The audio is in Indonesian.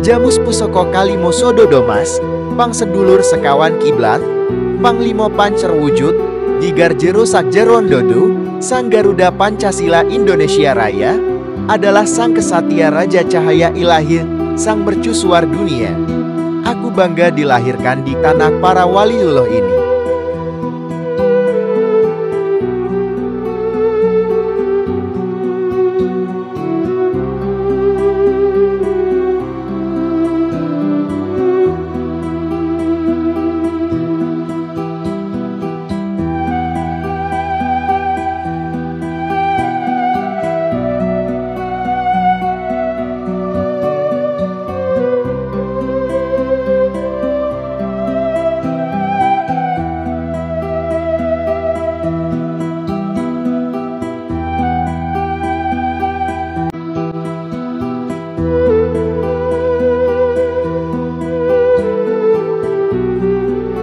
Jamus pusaka kalimo sododomas, pang sedulur sekawan kiblat, panglimo pancer wujud, jigar jero sakjeron dodo, Sang Garuda Pancasila Indonesia Raya, adalah sang kesatria raja cahaya ilahi, sang mercusuar dunia. Aku bangga dilahirkan di tanah para waliullah ini.